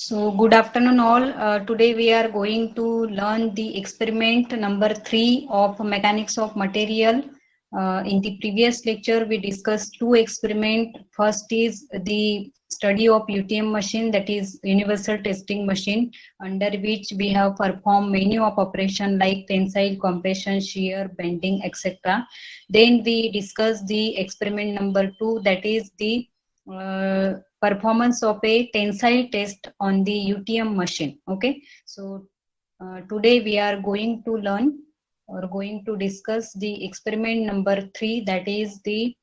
So good afternoon all. Today we are going to learn the experiment number 3 of mechanics of material. In the previous lecture we discussed two experiments. First is the study of UTM machine, that is universal testing machine, under which we have performed many of operation like tensile, compression, shear, bending, etc. Then we discussed the experiment number 2, that is the performance of a tensile test on the UTM machine. Okay, so today we are going to learn or going to discuss the experiment number 3, that is the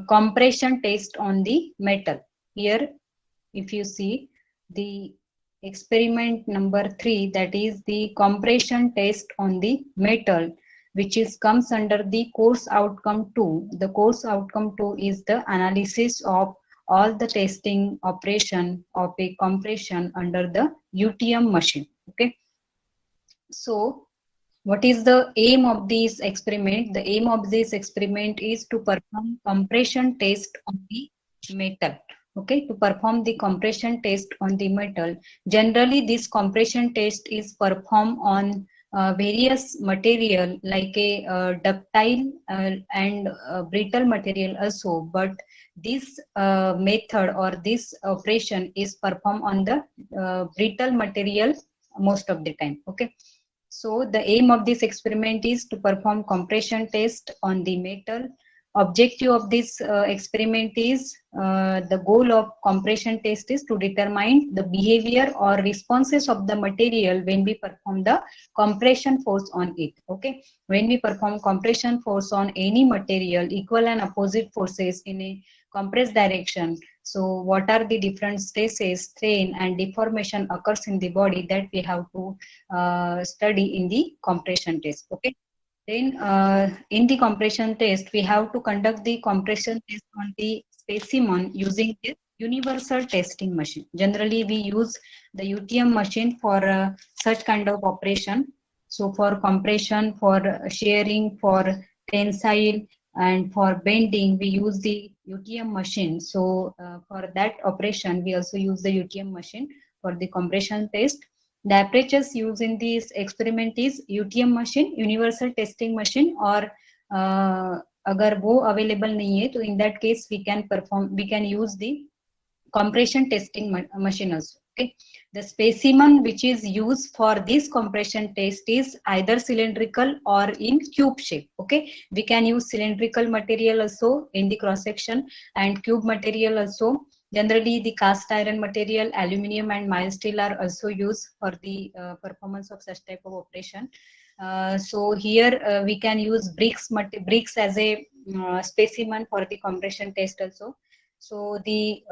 compression test on the metal. Here, if you see the experiment number 3, that is the compression test on the metal, which is comes under the course outcome 2. The course outcome 2 is the analysis of all the testing operation of a compression under the UTM machine. Okay, so what is the aim of this experiment? The aim of this experiment is to perform compression test on the metal. Okay, to perform the compression test on the metal. Generally, this compression test is performed on various material like a ductile and brittle material also, but this method or this operation is performed on the brittle material most of the time. Okay, so the aim of this experiment is to perform compression test on the metal. Objective of this experiment is the goal of compression test is to determine the behavior or responses of the material when we perform the compression force on it. Okay, when we perform compression force on any material, equal and opposite forces in a compressed direction. So what are the different stresses, strain and deformation occurs in the body, that we have to study in the compression test. Okay, then in the compression test we have to conduct the compression test on the specimen using the universal testing machine. Generally we use the UTM machine for such kind of operation. So for compression, for shearing, for tensile and for bending we use the UTM machine. So for that operation we also use the UTM machine for the compression test. The apparatus used in this experiment is UTM machine, universal testing machine, और अगर वो available नहीं है तो in that case we can use the compression testing machine also. Okay, the specimen which is used for this compression test is either cylindrical or in cube shape. Okay, we can use cylindrical material also in the cross section and cube material also. Generally, the cast iron material, aluminium and mild steel are also used for the performance of such type of operation. So here we can use bricks as a specimen for the compression test also. So the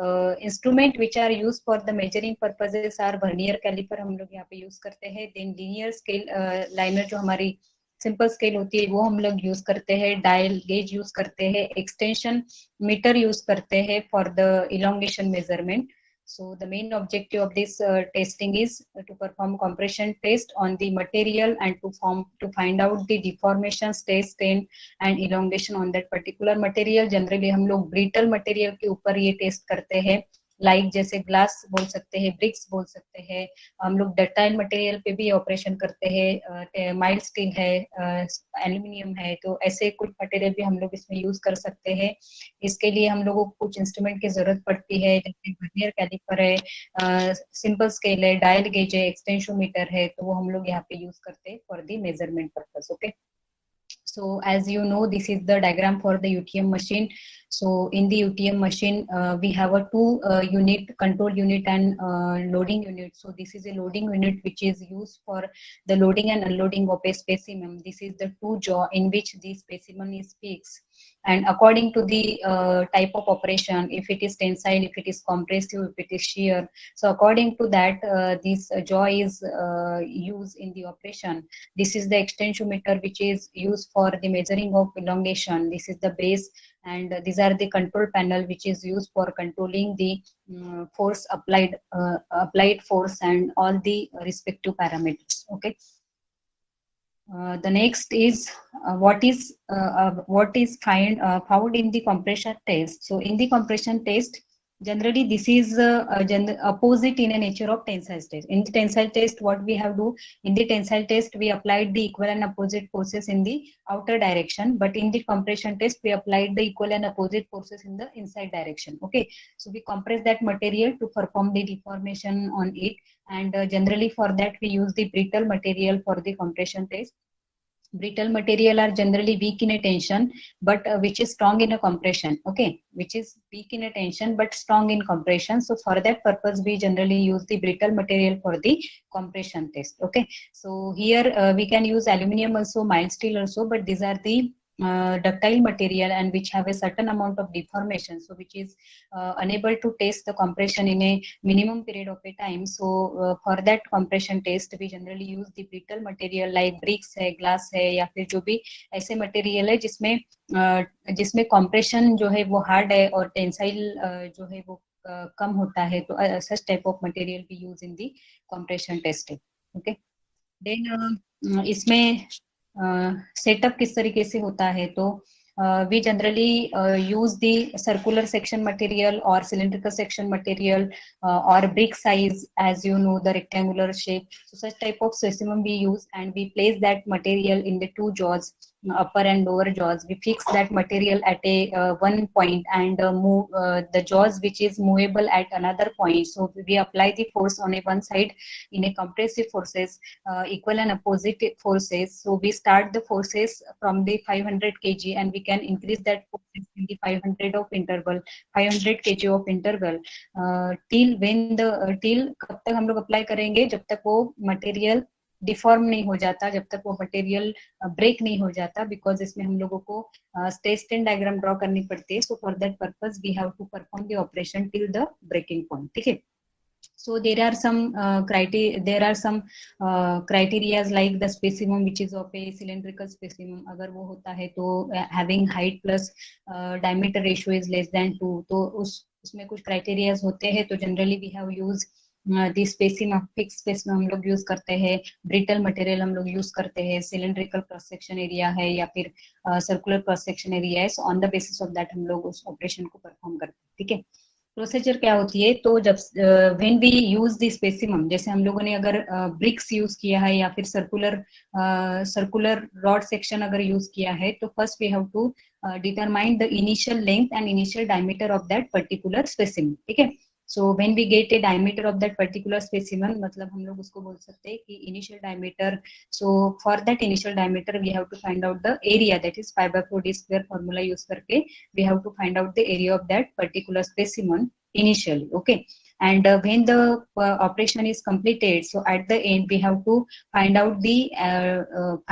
instrument which are used for the measuring purposes are vernier caliper हम लोग यहाँ पे use करते हैं. Then linear scale liner जो हमारी simple scale होती है वो हम लोग यूज करते हैं. डायल गेज यूज करते हैं. एक्सटेंशन मीटर यूज करते हैं for the elongation measurement. So the main objective of this testing is to perform compression test on the material and to find out the deformation, stress, strain and elongation on that particular material. Generally हम लोग brittle material के ऊपर ये test करते हैं. Like जैसे glass बोल सकते हैं, ब्रिक्स बोल सकते हैं. हम लोग डक्टाइल मटेरियल पे भी ऑपरेशन करते हैं. माइल्ड स्टील है, एल्यूमिनियम है, तो ऐसे कुछ मटेरियल भी हम लोग इसमें यूज कर सकते हैं. इसके लिए हम लोगों को कुछ इंस्ट्रूमेंट की जरूरत पड़ती है, जैसे वर्नियर कैलिपर है, सिंपल स्केल है, डायल गेज है, एक्सटेंशोमीटर है, तो वो हम लोग यहाँ पे यूज करते हैं for the measurement purpose. Okay, so as you know, this is the diagram for the UTM machine. So in the UTM machine we have a two unit, control unit and loading unit. So this is a loading unit which is used for the loading and unloading of a specimen. This is the two jaw in which the specimen is fixed, and according to the type of operation, if it is tensile, if it is compressive, if it is shear, so according to that this jaw is used in the operation. This is the extensometer which is used for the measuring of elongation. This is the base, and these are the control panel which is used for controlling the force applied force and all the respective parameters. Okay, the next is what is found in the compression test. So in the compression test generally this is opposite in a nature of tensile test. In the tensile test, what we have do, in the tensile test we applied the equal and opposite forces in the outer direction, but in the compression test we applied the equal and opposite forces in the inside direction. Okay, so we compress that material to perform the deformation on it, and generally for that we use the brittle material for the compression test. Brittle material are generally weak in a tension, but which is strong in a compression. Okay, which is weak in a tension but strong in compression. So for that purpose we generally use the brittle material for the compression test. Okay, so here we can use aluminum also, mild steel also, but these are the ductile material and which have a certain amount of deformation, so which is unable to test the compression in a minimum period of a time. So for that compression test we generally use the brittle material like bricks है, glass है, या फिर जो भी ऐसे material है जिसमें compression जो है वो hard है और tensile जो है वो कम होता है, तो such type of material we use in the compression testing. Okay, then इसमें सेटअप किस तरीके से होता है, तो we generally use the circular section material or cylindrical section material or brick size, as you know, the rectangular shape. So such type of specimen we use, and we place that material in the two jaws, upper and lower jaws. We fix that material at a one point and move the jaws which is movable at another point. So we apply the force on a one side in a compressive forces, equal and opposite forces. So we start the forces from the 500 kg and we can increase that forces in the 500 of interval, 500 kg of interval till when the till कब तक हम लोग apply करेंगे, जब तक वो material deform नहीं हो जाता, जब तक वो मटेरियल ब्रेक नहीं हो जाता, बिकॉज इसमें हम लोगों को स्ट्रेस स्ट्रेन डायग्राम ड्रॉ करनी पड़ती है. So for that purpose we have to perform the operation till the breaking point. ठीक है. So there are some criteria like the specimen which is of a cylindrical specimen. अगर वो होता है तो having height plus diameter ratio is less than 2, तो उसमें कुछ criteria होते हैं. तो generally we have used the specimen, fixed specimen हम लोग यूज करते हैं, ब्रिटल मटेरियल हम लोग यूज करते हैं, सिलेंड्रिकल क्रॉस सेक्शन एरिया है या फिर सर्कुलर क्रॉस सेक्शन एरिया है. So on the basis of that हम लोग उस ऑपरेशन को परफॉर्म करते हैं. ठीक है. प्रोसीजर क्या होती है, तो जब व्हेन वी यूज द स्पेसिमम, जैसे हम लोगों ने अगर ब्रिक्स यूज किया है या फिर सर्कुलर रॉड सेक्शन अगर यूज किया है, तो first we have to determine the initial length and initial diameter of that particular specimen. ठीक है. So when we get a diameter of that particular specimen, मतलब हम लोग उसको बोल सकते हैं कि initial diameter. So for that initial diameter we have to find out the area, that is 5/4 d square formula use करके we have to find out the area of that particular specimen initially. Okay, and when the operation is completed, so at the end we have to find out the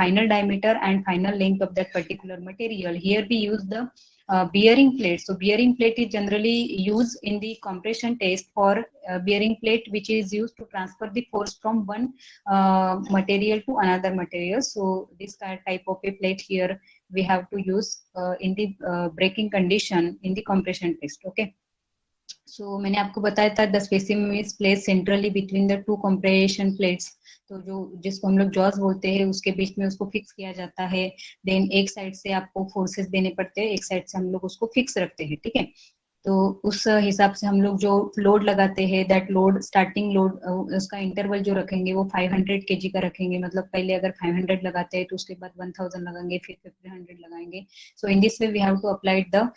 final diameter and final length of that particular material. Here we use the bearing plate. So bearing plate is generally used in the compression test for bearing plate which is used to transfer the force from one material to another material. So this type of a plate here we have to use in the breaking condition in the compression test. Okay, so मैंने आपको बताया था the specimen is placed centrally between the two compression plates. तो जो जिसको हम लोग jaws बोलते हैं उसके बीच में उसको फिक्स किया जाता है. देन एक साइड से आपको फोर्सेस देने पड़ते हैं, एक साइड से हम लोग उसको फिक्स रखते हैं. ठीक है. तो उस हिसाब से हम लोग जो लोड लगाते हैं, दैट लोड स्टार्टिंग लोड उसका इंटरवल जो रखेंगे वो 500 kg का रखेंगे. मतलब पहले अगर 500 लगाते हैं तो उसके बाद 1000 लगाएंगे, फिर 1500 लगाएंगे. So in this way we have to apply the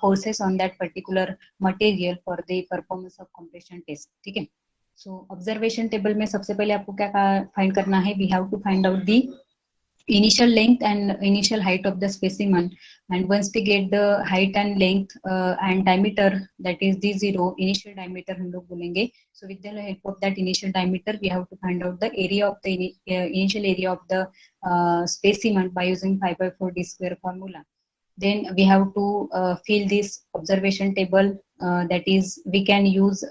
forces on that particular material for the performance of compression test. ठीक है. सो ऑब्जर्वेशन टेबल में सबसे पहले आपको क्या फाइंड करना है, we have to find out the initial length and initial height of the specimen, and once we get the height and length and diameter, that is d0 initial diameter हम लोग बोलेंगे. So with the help of that initial diameter we have to find out the area of the initial area of the specimen by using 5/4 d square formula. Then we have to fill this observation table, that is we can use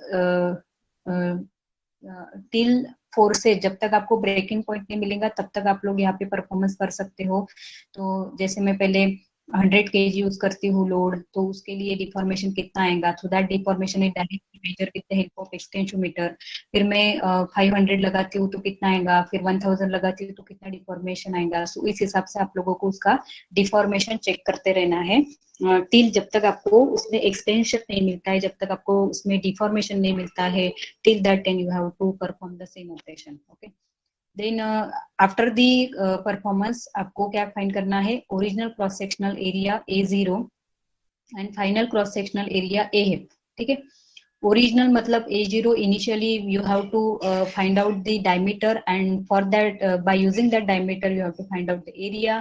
till forces. जब तक आपको breaking point नहीं मिलेगा तब तक आप लोग यहाँ पे परफॉर्मेंस कर सकते हो. तो जैसे मैं पहले 100 kg यूज करती हूँ लोड, तो उसके लिए डिफॉर्मेशन कितना आएगा, so that deformation is directly measure with the help of extensometer. फिर मैं 500 लगाती हूँ तो कितना आएगा, फिर 1000 लगाती हूँ तो कितना डिफॉर्मेशन आएगा। सो इस हिसाब से आप लोगों को उसका डिफॉर्मेशन चेक करते रहना है टिल जब तक आपको उसमें एक्सटेंशन नहीं मिलता है, जब तक आपको उसमें डिफॉर्मेशन नहीं मिलता है, till that time you have to perform the same operation. Okay, then after the performance आपको क्या फाइंड करना है, original cross sectional area A0 and final cross sectional area A है। ठीक है, original matlab A0 initially you have to find out the diameter, and for that by using that diameter you have to find out the area.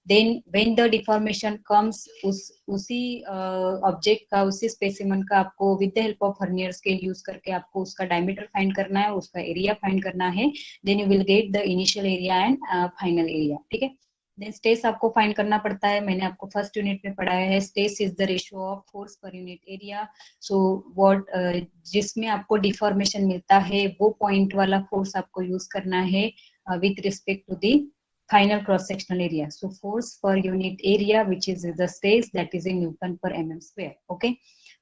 Then when the deformation comes उसी object का, उसी specimen का आपको with the help of vernier scale use करके आपको उसका diameter find करना है, उसका एरिया फाइंड करना है। Then you will get the initial area and final area. ठीक है, देन स्ट्रेस आपको फाइंड करना पड़ता है, मैंने आपको फर्स्ट यूनिट में पढ़ाया है, stress is the ratio of force पर यूनिट एरिया। सो व्हाट जिसमें आपको डिफॉर्मेशन मिलता है वो पॉइंट वाला फोर्स आपको यूज करना है with respect to the final cross sectional area. So force per unit area, which is the stress, that is in Newton per mm square. Okay,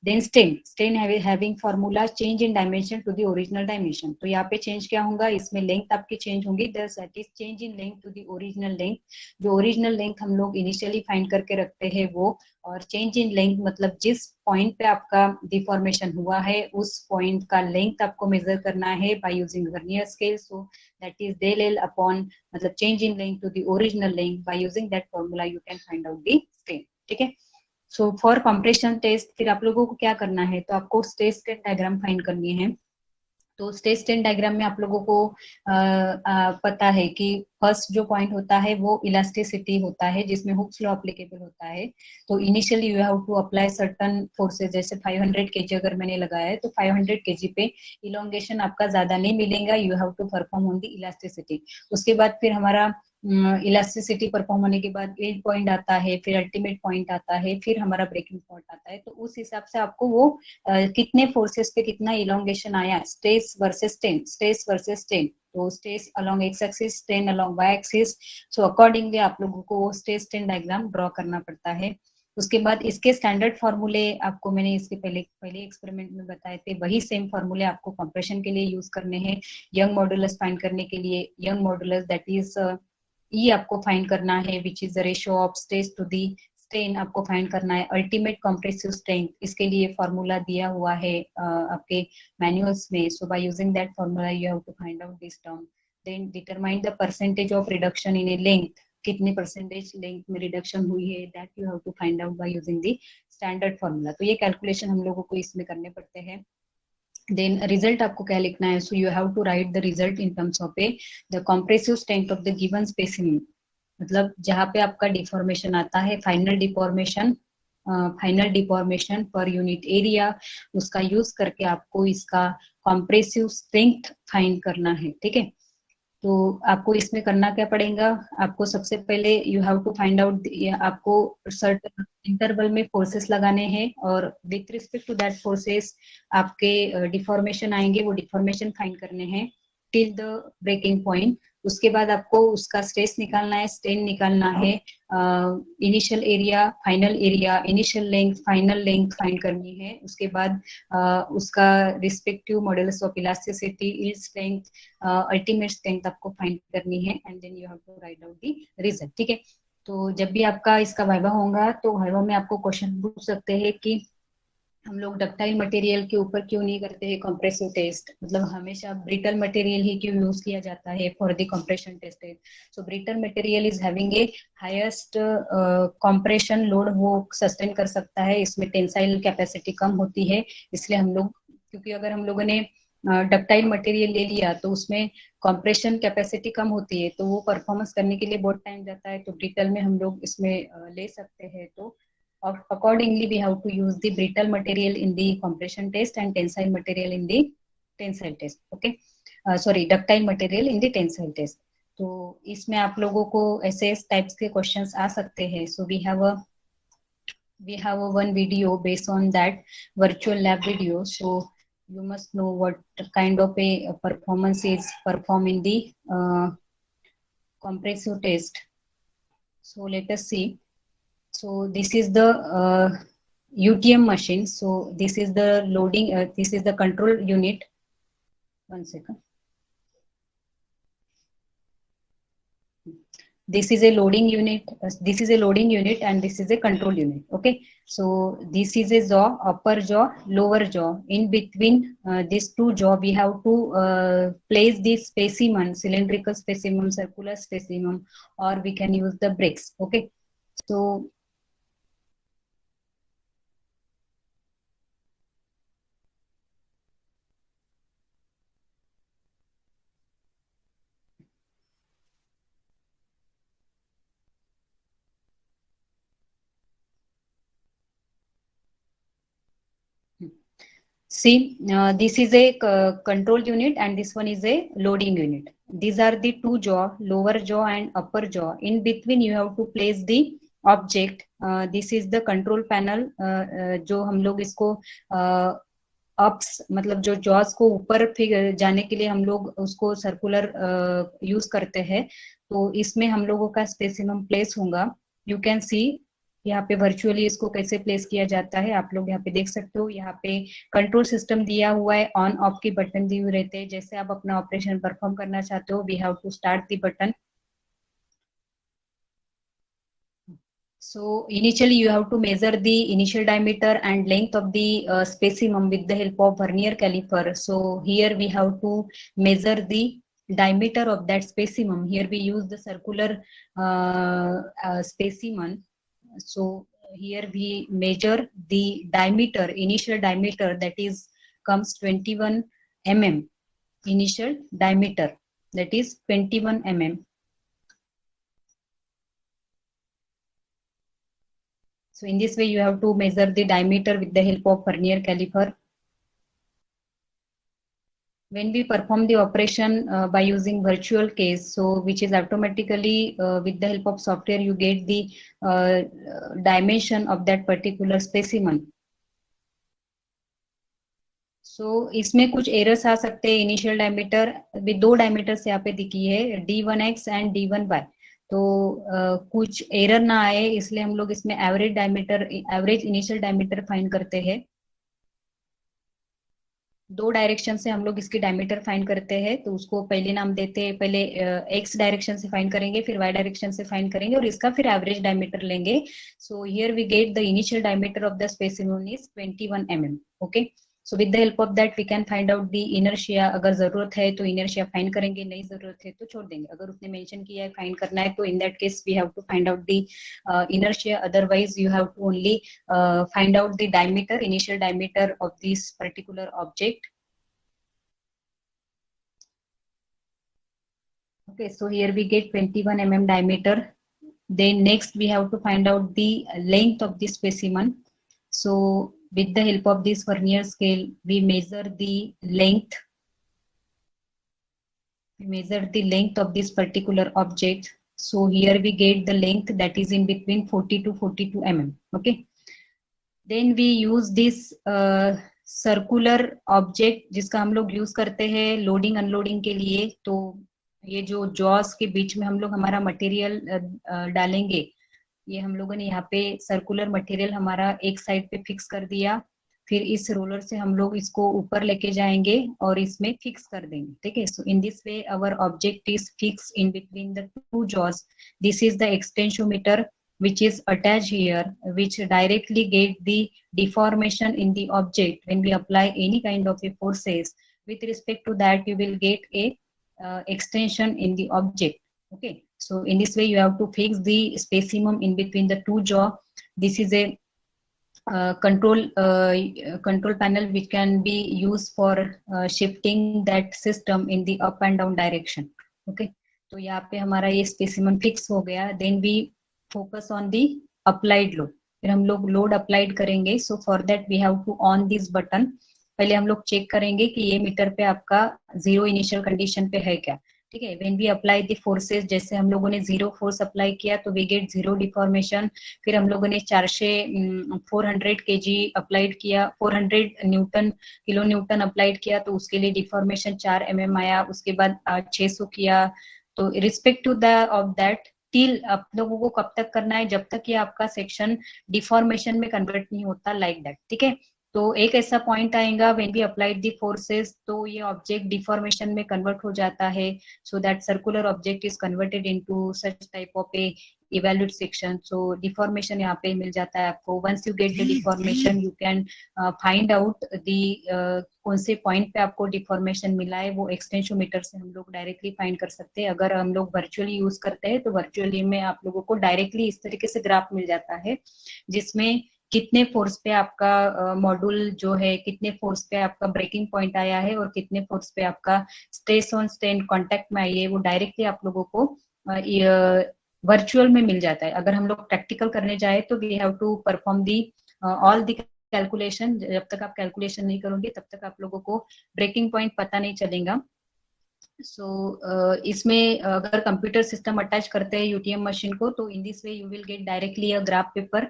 then strain having formula change in dimension to the original dimension. तो यहाँ पे change क्या होगा, इसमें length आपकी change होंगी, that is change in length to the original length. जो original length हम लोग इनिशियली फाइंड करके रखते हैं वो, और चेंज इन लेंथ मतलब जिस पॉइंट पे आपका डिफॉर्मेशन हुआ है उस पॉइंट का लेंथ आपको मेजर करना है by using vernier scale. So that is del L upon मतलब change in length to the original length, by using that formula you can find out the strain. ठीक है, सो फॉर कंप्रेशन टेस्ट फिर आप लोगों को क्या करना है, तो आपको स्ट्रेस स्ट्रेन डायग्राम फाइंड करनी है। तो स्ट्रेस स्ट्रेन डायग्राम में आप लोगों को पता है कि फर्स्ट जो पॉइंट होता है वो इलास्टिसिटी होता है, जिसमें हुक्स लॉ एप्लीकेबल होता है। तो initially you have to apply certain forces, जैसे 500 kg अगर मैंने लगाया है तो 500 kg पे इलोंगेशन आपका ज्यादा नहीं मिलेगा, you have to perform on the elasticity. उसके बाद फिर हमारा इलास्टिसिटी परफॉर्म होने के बाद एज पॉइंट आता है, फिर अल्टीमेट पॉइंट आता है, फिर हमारा ब्रेकिंग पॉइंट आता है। तो उस हिसाब से आपको वो कितने फोर्सेस पे कितना इलोंगेशन आया, stress versus strain, stress versus strain, तो stress along x axis, strain along y axis. So accordingly आप लोगों को वो स्ट्रेस स्ट्रेन डायग्राम ड्रॉ करना पड़ता है। उसके बाद इसके स्टैंडर्ड फॉर्मूले आपको मैंने इसके पहले एक्सपेरिमेंट में बताए थे, वही सेम फॉर्मूले आपको कंप्रेशन के लिए यूज करने हैं। यंग मॉडुलस फाइंड करने के लिए Young modulus that is E आपको फाइंड करना है, which is the ratio of stress to the strain आपको फाइंड करना है। अल्टीमेट कंप्रेसिव स्ट्रेंथ, इसके लिए फॉर्मूला दिया हुआ है आपके मैनुअल्स में। So by using that formula you have to find out this term. Then determine the percentage of reduction in a length, कितनी परसेंटेज लेंथ में रिडक्शन हुई है, that you have to find out by using the standard formula. तो ये calculation हम लोगों को इसमें करने पड़ते हैं। देन रिजल्ट आपको क्या लिखना है, so you have to write the result in terms of a the compressive strength of the given specimen. मतलब जहां पे आपका डिफॉर्मेशन आता है, final deformation per unit area, उसका यूज करके आपको इसका कंप्रेसिव स्ट्रेंथ फाइंड करना है। ठीक है, तो आपको इसमें करना क्या पड़ेगा, आपको सबसे पहले you have to find out, आपको सर्टेन इंटरवल में फोर्सेस लगाने हैं, और with respect to that forces आपके डिफॉर्मेशन आएंगे, वो डिफॉर्मेशन फाइंड करने हैं टिल द ब्रेकिंग पॉइंट। उसके बाद आपको उसका स्ट्रेस निकालना है, स्ट्रेन निकालना है, initial area, final area, initial length, final length find करनी है। उसके बाद उसका respective modulus of elasticity, yield strength, ultimate strength आपको फाइंड करनी है, and then you have to write out the result. ठीक है, तो जब भी आपका इसका वाइवा होगा तो वाइवा में आपको क्वेश्चन पूछ सकते हैं कि हम लोग डक्टाइल मटेरियल के ऊपर क्यों नहीं करते हैं कंप्रेसिव टेस्ट, मतलब हमेशा ब्रिटल मटेरियल ही क्यों यूज किया जाता है for the compression test. So brittle material is having a highest compression load, वो सस्टेन कर सकता है, इसमें टेंसाइल कैपेसिटी कम होती है। इसलिए हम लोग, क्योंकि अगर हम लोगों ने डक्टाइल मटेरियल ले लिया तो उसमें कंप्रेशन कैपेसिटी कम होती है, तो वो परफॉर्मेंस करने के लिए बहुत टाइम जाता है। तो ब्रिटल में हम लोग इसमें ले सकते हैं। तो accordingly we have to use the brittle material in the compression test and tensile material in the tensile test. Okay, sorry, ductile material in the tensile test. तो इसमें आप लोगों को ऐसे टाइप्स के क्वेश्चंस आ सकते हैं। सो we have a one video based on that virtual lab video. So you must know what kind of a performance is performed in the compressive test. So let us see. So this is the UTM machine. So this is the loading, this is the control unit. One second. This is a loading unit, this is a loading unit, and this is a control unit. Okay, so this is a jaw, upper jaw, lower jaw. In between these two jaw, we have to place this specimen, cylindrical specimen, circular specimen, or we can use the bricks. Okay, so see, this is a control unit and this one is a loading unit. These are the two jaw, lower jaw and upper jaw. In between you have to place the object. This is the control panel. जो हम लोग इसको ups मतलब जो Jos को ऊपर जाने के लिए हम लोग उसको सर्कुलर यूज करते हैं. तो इसमें हम लोगों का स्पेसिमम प्लेस होगा. यू कैन सी यहाँ पे वर्चुअली इसको कैसे प्लेस किया जाता है आप लोग यहाँ पे देख सकते हो. यहाँ पे कंट्रोल सिस्टम दिया हुआ है, ऑन ऑफ के बटन दिए हुए रहते हैं. जैसे आप अपना ऑपरेशन परफॉर्म करना चाहते हो, we have to start the button. So initially you have to measure the initial diameter and length of the specimen with the help of vernier caliper. So here we have to measure the diameter of that specimen. Here we use the circular specimen. So here we measure the diameter, initial diameter, that is comes 21 mm. Initial diameter, that is 21 mm. So in this way you have to measure the diameter with the help of vernier caliper. When we perform the operation by using virtual case, so which is automatically with the help of software you get the dimension of that particular specimen. So इसमें कुछ errors आ सकते हैं. Initial diameter भी दो diameters यहाँ पे दिखी है, D1X एंड D1Y. तो कुछ एरर ना आए इसलिए हम लोग इसमें average diameter, average initial diameter find करते हैं. दो डायरेक्शन से हम लोग इसकी डायमीटर फाइंड करते हैं. तो उसको पहले नाम देते हैं, पहले एक्स डायरेक्शन से फाइंड करेंगे, फिर वाई डायरेक्शन से फाइंड करेंगे और इसका फिर एवरेज डायमीटर लेंगे. So here we get the initial diameter of the specimen is 21 mm. Okay, so with the help of that we can find out the inertia. अगर जरूरत है तो इनर्शिया फाइंड करेंगे, नहीं जरूरत है तो छोड़ देंगे. अगर उसने मेंशन किया है फाइंड करना है तो in that case we have to find out the inertia. Otherwise you have to only find out the diameter, initial diameter of this particular object. Okay, so here we get 21 mm diameter. Then next we have to find out the length of the specimen. So with the help of this vernier scale, we measure the length. We measure the length of this particular object. So here we get the length that is in between 40 to 42 mm. Okay. Then we use this circular object जिसका हम लोग use करते हैं loading unloading के लिए. तो ये जो जॉस के बीच में हम लोग हमारा मटेरियल डालेंगे, ये हम लोगों ने यहाँ पे सर्कुलर मटेरियल हमारा एक साइड पे फिक्स कर दिया. फिर इस रोलर से हम लोग इसको ऊपर लेके जाएंगे और इसमें फिक्स कर देंगे. ठीक है, so in this way our object is fix in between the two jaws. This is the extensometer which is attached here, which directly get the deformation in the object when we apply any kind of a forces. With respect to that, you will get a extension in the object. Okay, so in this way you have to fix the specimen in between the two jaw. This is a control panel which can be used for shifting that system in the up and down direction. Okay, तो यहाँ पे हमारा ये specimen fix हो गया. Then we focus on the applied load. फिर हम लोग लोड अप्लाइड करेंगे. So for that we have to on this button. पहले हम लोग चेक करेंगे कि ये मीटर पे आपका जीरो इनिशियल कंडीशन पे है क्या. ठीक है, when we apply the forces, जैसे हम लोगों ने जीरो फोर्स अप्लाई किया तो वी गेट जीरो डिफॉर्मेशन. फिर हम लोगों ने 400 kg अप्लाइड किया, 400 न्यूटन किलो न्यूटन अप्लाइड किया तो उसके लिए डिफॉर्मेशन 4 mm आया. उसके बाद 600 किया. तो respect to the of that till आप लोगों को कब तक करना है, जब तक ये आपका सेक्शन डिफॉर्मेशन में कन्वर्ट नहीं होता, लाइक दैट, ठीक है। तो एक ऐसा पॉइंट आएगा when we applied the forces, तो ये ऑब्जेक्ट डिफॉर्मेशन में कन्वर्ट हो जाता है, so that circular object is converted into such type of a evolute section. So deformation यहाँ पे मिल जाता है आपको। Once you get the deformation you can find out the कौन से पॉइंट पे आपको डिफॉर्मेशन मिला है, वो एक्सटेंशियोमीटर से हम लोग डायरेक्टली फाइंड कर सकते हैं। अगर हम लोग वर्चुअली यूज करते हैं तो वर्चुअली में आप लोगों को डायरेक्टली इस तरीके से ग्राफ मिल जाता है, जिसमें कितने फोर्स पे आपका मॉड्यूल जो है, कितने फोर्स पे आपका ब्रेकिंग पॉइंट आया है और कितने फोर्स पे आपका स्ट्रेस ऑन स्ट्रेन कांटेक्ट में आई है, वो डायरेक्टली आप लोगों को वर्चुअल में मिल जाता है। अगर हम लोग प्रैक्टिकल करने जाए तो we have to perform the all the calculation. जब तक आप कैलकुलेशन नहीं करोगे तब तक आप लोगों को ब्रेकिंग पॉइंट पता नहीं चलेगा। सो इसमें अगर कंप्यूटर सिस्टम अटैच करते हैं यूटीएम मशीन को, तो इन this way you will get directly a graph paper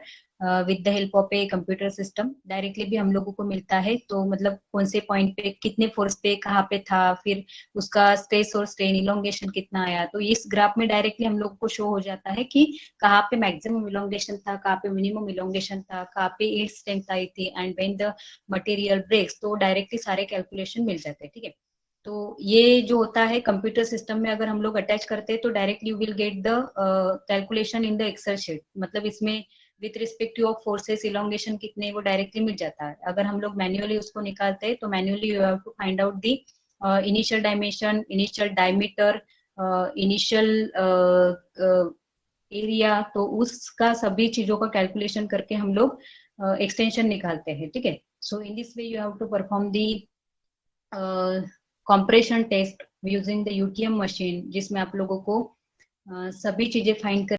with the help of a computer system. Directly भी हम लोगों को मिलता है, तो मतलब कौन से पॉइंट पे कितने फोर्स पे कहाँ पे था, फिर उसका स्ट्रेस और स्ट्रेन इलोंगेशन कितना आया, तो इस ग्राफ में डायरेक्टली हम लोग को शो हो जाता है कि कहाँ पे मैक्सिमम इलोंगेशन था, कहाँ पे मिनिमम इलोंगेशन था, कहाँ पे यील्ड स्ट्रेंथ आई थी, and when the material breaks, तो डायरेक्टली सारे कैलकुलेशन मिल जाते हैं, ठीक है। तो ये जो होता है कंप्यूटर सिस्टम में अगर हम लोग अटैच करते हैं तो directly you will get the calculation in the Excel sheet. मतलब इसमें with respect to of forces elongation कितने, वो डायरेक्टली मिल जाता है। अगर हम लोग मैन्युअली उसको निकालते हैं तो manually you have to find out the initial dimension, initial diameter, initial area, तो उसका सभी चीजों का कैलकुलेशन करके हम लोग एक्सटेंशन निकालते हैं, ठीक है। So in this way you have to perform the compression test using the UTM machine, जिसमें आप लोगों को सभी चीजें फाइंड कर